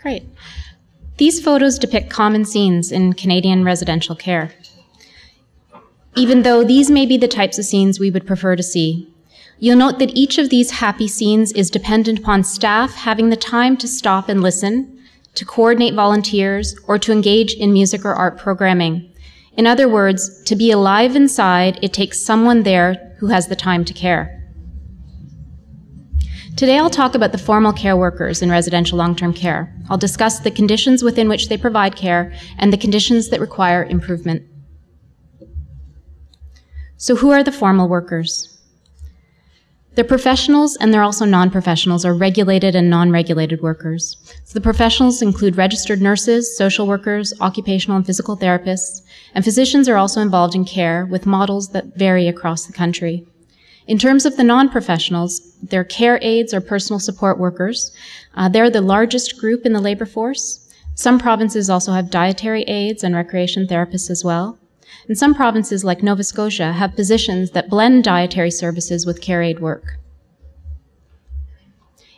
Great. These photos depict common scenes in Canadian residential care. Even though these may be the types of scenes we would prefer to see, you'll note that each of these happy scenes is dependent upon staff having the time to stop and listen, to coordinate volunteers, or to engage in music or art programming. In other words, to be alive inside, it takes someone there who has the time to care. Today I'll talk about the formal care workers in residential long-term care. I'll discuss the conditions within which they provide care and the conditions that require improvement. So who are the formal workers? They're professionals and they're also non-professionals, or regulated and non-regulated workers. So the professionals include registered nurses, social workers, occupational and physical therapists, and physicians are also involved in care with models that vary across the country. In terms of the non-professionals, they're care aides or personal support workers. They're the largest group in the labor force. Some provinces also have dietary aides and recreation therapists as well. And some provinces, like Nova Scotia, have positions that blend dietary services with care aid work.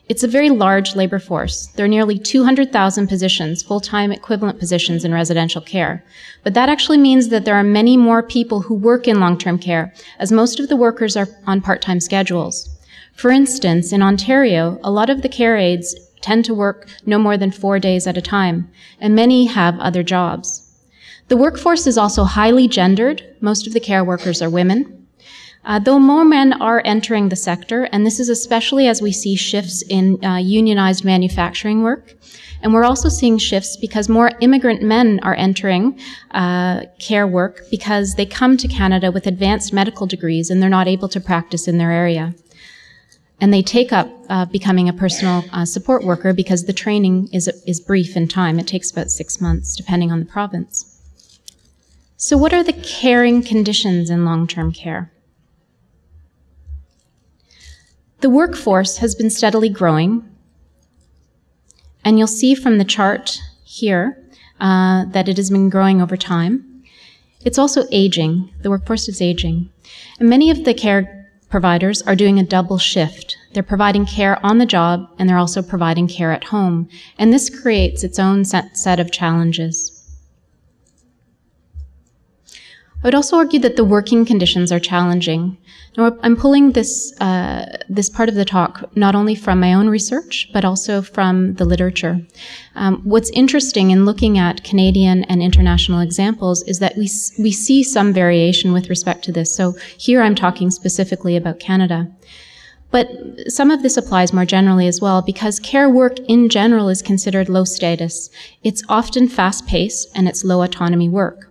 It's a very large labor force. There are nearly 200,000 positions, full-time equivalent positions in residential care. But that actually means that there are many more people who work in long-term care, as most of the workers are on part-time schedules. For instance, in Ontario, a lot of the care aides tend to work no more than 4 days at a time, and many have other jobs. The workforce is also highly gendered. Most of the care workers are women. Though more men are entering the sector, and this is especially as we see shifts in unionized manufacturing work. And we're also seeing shifts because more immigrant men are entering care work because they come to Canada with advanced medical degrees and they're not able to practice in their area. And they take up becoming a personal support worker because the training is brief in time. It takes about 6 months, depending on the province. So what are the caring conditions in long-term care? The workforce has been steadily growing, and you'll see from the chart here that it has been growing over time. It's also aging. The workforce is aging. And many of the care providers are doing a double shift. They're providing care on the job, and they're also providing care at home. And this creates its own set of challenges. I would also argue that the working conditions are challenging. Now, I'm pulling this part of the talk not only from my own research, but also from the literature. What's interesting in looking at Canadian and international examples is that we see some variation with respect to this. So here I'm talking specifically about Canada. But some of this applies more generally as well, because care work in general is considered low status. It's often fast-paced and it's low autonomy work.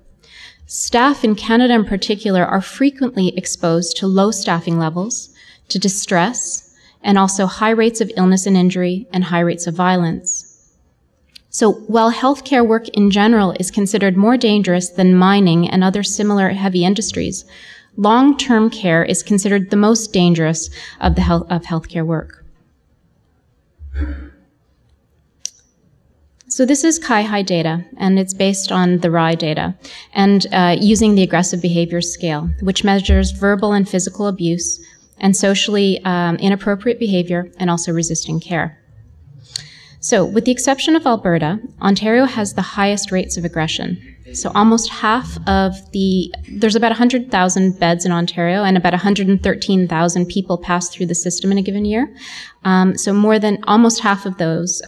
Staff in Canada in particular are frequently exposed to low staffing levels, to distress, and also high rates of illness and injury and high rates of violence. So while healthcare work in general is considered more dangerous than mining and other similar heavy industries, long-term care is considered the most dangerous of healthcare work. So this is CAHS data, and it's based on the RAI data, and using the aggressive behaviors scale, which measures verbal and physical abuse and socially inappropriate behavior and also resisting care. So with the exception of Alberta, Ontario has the highest rates of aggression. So almost half of there's about 100,000 beds in Ontario, and about 113,000 people pass through the system in a given year. So more than almost half of those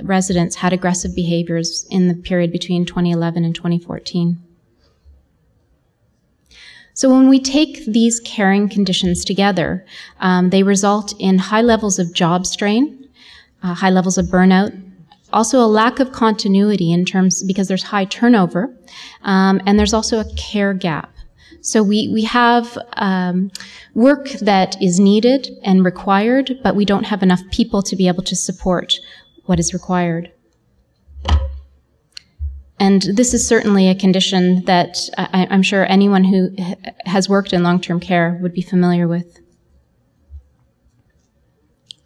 residents had aggressive behaviors in the period between 2011 and 2014. So when we take these caring conditions together, they result in high levels of job strain, high levels of burnout, also a lack of continuity in terms, because there's high turnover, and there's also a care gap. So we have work that is needed and required, but we don't have enough people to be able to support what is required. And this is certainly a condition that I'm sure anyone who has worked in long-term care would be familiar with.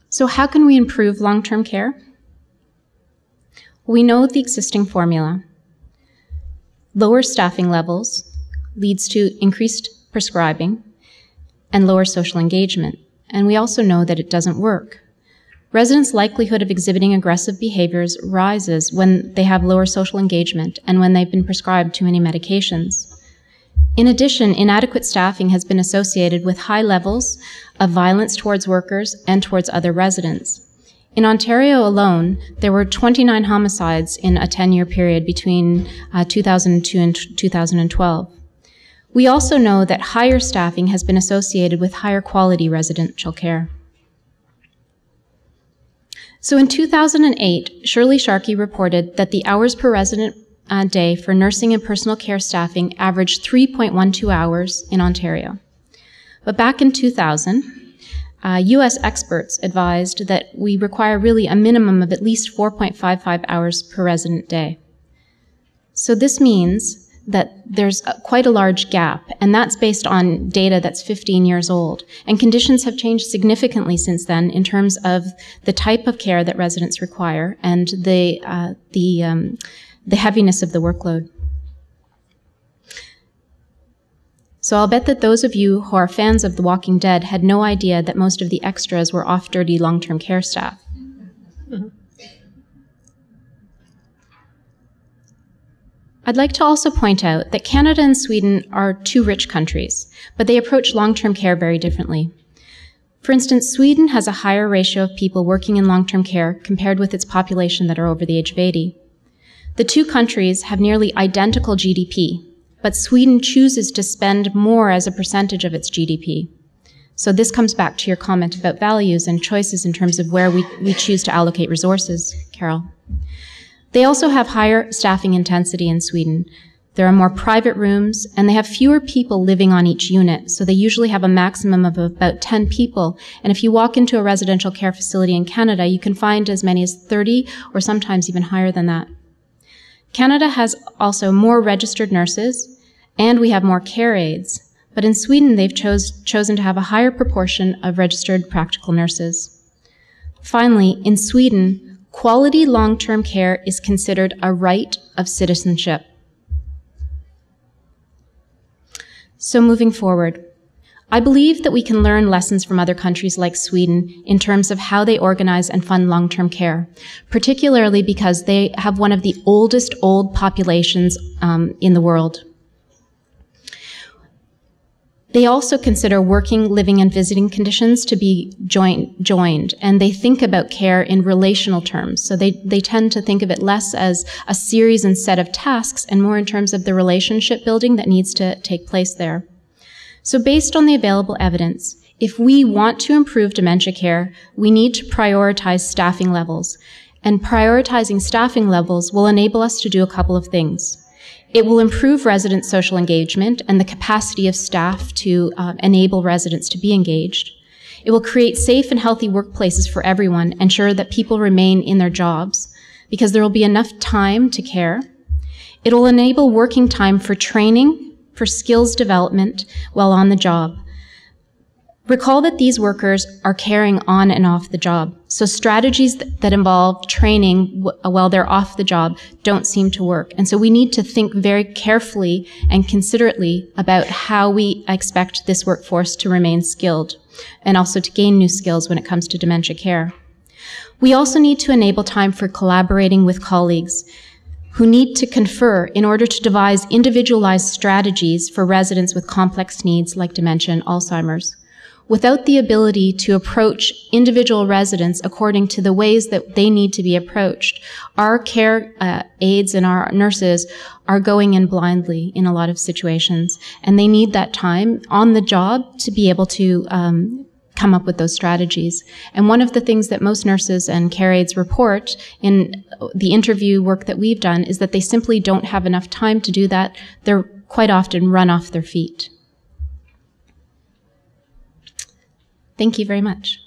So how can we improve long-term care? We know the existing formula. Lower staffing levels leads to increased prescribing and lower social engagement. And we also know that it doesn't work. Residents' likelihood of exhibiting aggressive behaviors rises when they have lower social engagement and when they've been prescribed too many medications. In addition, inadequate staffing has been associated with high levels of violence towards workers and towards other residents. In Ontario alone, there were 29 homicides in a 10-year period between 2002 and 2012. We also know that higher staffing has been associated with higher quality residential care. So in 2008, Shirley Sharkey reported that the hours per resident day for nursing and personal care staffing averaged 3.12 hours in Ontario. But back in 2000, U.S. experts advised that we require really a minimum of at least 4.55 hours per resident day. So this means that there's quite a large gap, and that's based on data that's 15 years old. And conditions have changed significantly since then in terms of the type of care that residents require and the heaviness of the workload. So I'll bet that those of you who are fans of The Walking Dead had no idea that most of the extras were off-duty long-term care staff. I'd like to also point out that Canada and Sweden are two rich countries, but they approach long-term care very differently. For instance, Sweden has a higher ratio of people working in long-term care compared with its population that are over the age of 80. The two countries have nearly identical GDP, but Sweden chooses to spend more as a percentage of its GDP. So this comes back to your comment about values and choices in terms of where we choose to allocate resources, Carol. They also have higher staffing intensity in Sweden. There are more private rooms, and they have fewer people living on each unit, so they usually have a maximum of about 10 people. And if you walk into a residential care facility in Canada, you can find as many as 30 or sometimes even higher than that. Canada has also more registered nurses, and we have more care aides. But in Sweden, they've chosen to have a higher proportion of registered practical nurses. Finally, in Sweden, quality long-term care is considered a right of citizenship. So moving forward, I believe that we can learn lessons from other countries like Sweden in terms of how they organize and fund long-term care, particularly because they have one of the oldest populations in the world. They also consider working, living, and visiting conditions to be joined, and they think about care in relational terms. So they tend to think of it less as a series and set of tasks and more in terms of the relationship building that needs to take place there. So based on the available evidence, if we want to improve dementia care, we need to prioritize staffing levels. And prioritizing staffing levels will enable us to do a couple of things. It will improve resident social engagement and the capacity of staff to enable residents to be engaged. It will create safe and healthy workplaces for everyone, ensure that people remain in their jobs because there will be enough time to care. It will enable working time for training, for skills development while on the job. Recall that these workers are caring on and off the job, so strategies that involve training while they're off the job don't seem to work. And so we need to think very carefully and considerately about how we expect this workforce to remain skilled and also to gain new skills when it comes to dementia care. We also need to enable time for collaborating with colleagues who need to confer in order to devise individualized strategies for residents with complex needs like dementia and Alzheimer's. Without the ability to approach individual residents according to the ways that they need to be approached, our care aides and our nurses are going in blindly in a lot of situations, and they need that time on the job to be able to come up with those strategies. And one of the things that most nurses and care aides report in the interview work that we've done is that they simply don't have enough time to do that. They're quite often run off their feet. Thank you very much.